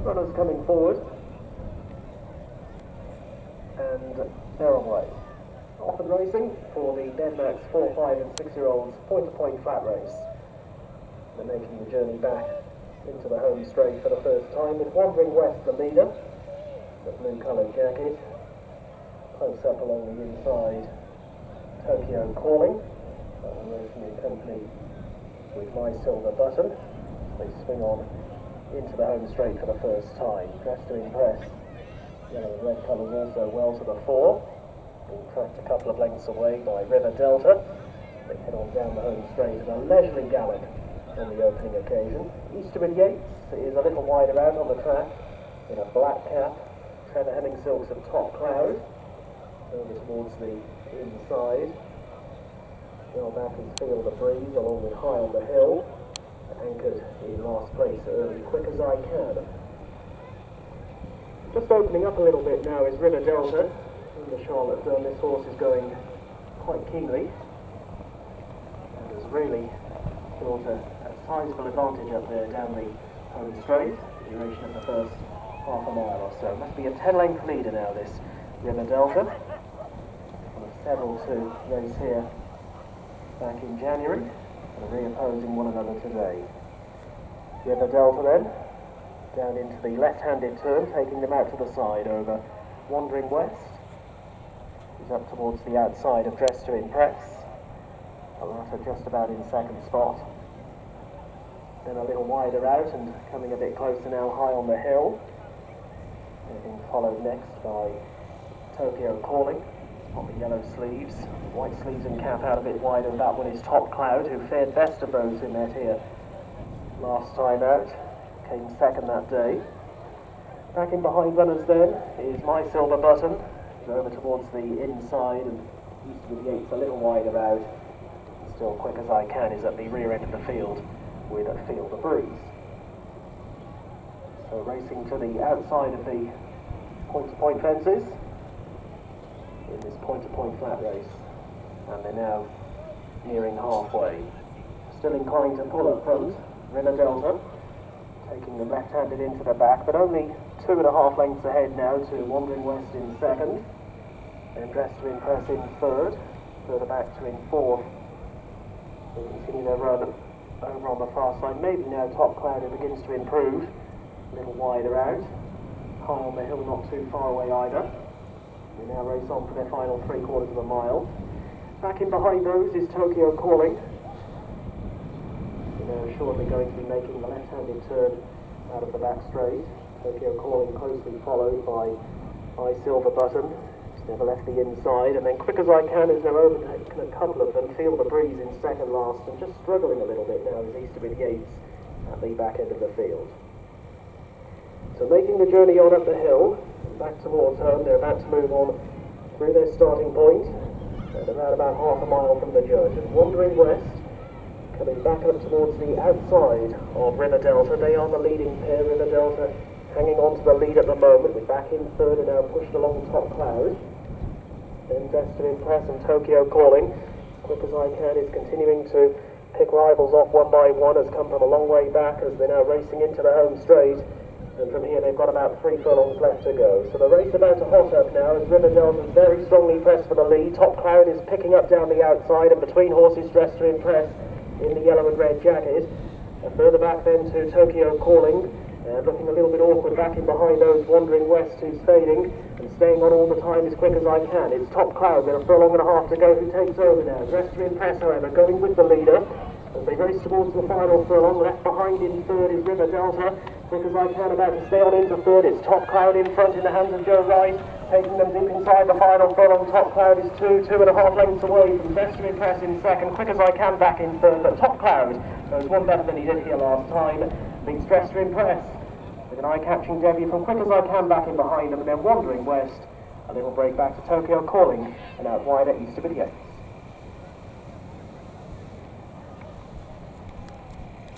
Runners coming forward, and they're away. Often racing for the Denmax 4, 5 and 6-year-olds point-to-point flat race. They're making the journey back into the home straight for the first time with Wandering West, the leader, the blue-coloured jacket. Close up along the inside, Tokyo Calling, racing in company with My Silver Button. They swing on into the home straight for the first time. Dressed to Impress, yellow and red colours also well to the fore. Being tracked a couple of lengths away by River Delta. They head on down the home straight at a leisurely gallop on the opening occasion. Easterwood Yates is a little wider out on the track in a black cap. Trevor Hemming Silks and Top Cloud over towards the inside. Well back is Feel the Breeze along with High on the Hill. Anchored in last place early, Quickasican. Just opening up a little bit now is River Delta. The Charlotte Dunn, this horse is going quite keenly and has really built a sizable advantage up there down the home straight, the duration of the first half a mile or so. Must be a 10-length leader now, this River Delta. One of several to race here back in January and reopposing one another today. River Delta then, down into the left-handed turn, taking them out to the side over Wandering West. He's up towards the outside of Dressed to Impress. The latter just about in second spot. Then a little wider out and coming a bit closer now, High on the Hill. Being followed next by Tokyo Calling on the yellow sleeves. White sleeves and cap out a bit wider, and that one is Top Cloud, who fared best of those who met here last time out. Came second that day. Back in behind runners then is My Silver Button. Over towards the inside and Easterwood Yates a little wider out. Still Quickasican is at the rear end of the field with Feel the Breeze. So racing to the outside of the point-to-point fences in this point-to-point flat race, and they're now nearing halfway. Still inclined to pull up front, River Delta taking them left-handed into the back, but only 2.5 lengths ahead now to Wandering West in second, then Dressed to Impress in third, further back to in fourth. They continue their run over on the far side. Maybe now Top Cloud, who begins to improve, a little wider out. High on the Hill not too far away either. They now race on for their final 3/4 of a mile. Back in behind those is Tokyo Calling. They're shortly going to be making the left-handed turn out of the back straight. Tokyo Calling closely followed by My Silver Button. He's never left the inside, and then Quickasican is now overtaken a couple of them. Feel the Breeze in second last, and just struggling a little bit now is Easterwood Yates at the back end of the field. So making the journey on up the hill, back towards home, they're about to move on through their starting point, and around about half a mile from the judge. And Wandering West, coming back up towards the outside of River Delta. They are the leading pair. River Delta hanging on to the lead at the moment, with back in third and now pushed along Top Cloud. Then Dressed to Impress and Tokyo Calling. Quickasican is continuing to pick rivals off one by one, has come from a long way back as they're now racing into the home straight. And from here they've got about 3 furlongs left to go. So the race about to hot up now as River Delta is very strongly pressed for the lead. Top Cloud is picking up down the outside, and between horses Dressed to Impress in the yellow and red jacket. And further back then to Tokyo Calling, looking a little bit awkward back in behind those Wandering West, who's fading and staying on all the time as quick as I can. It's Top Cloud with a furlong and a half to go, who takes over now. Dressed to Impress, however, going with the leader as they race towards the final furlong. Left behind in third is River Delta. Quickasican about to stay on into third. It's Top Cloud in front in the hands of Joe Wright, taking them deep inside the final furlong. Top Cloud is 2.5 lengths away from Dressed to Impress in second. Quickasican back in third, but Top Cloud goes one better than he did here last time. Beats Dressed to Impress with an eye-catching debut from Quickasican back in behind them, and then Wandering West. A little break back to Tokyo Calling, and out wide at Easterwood Yates.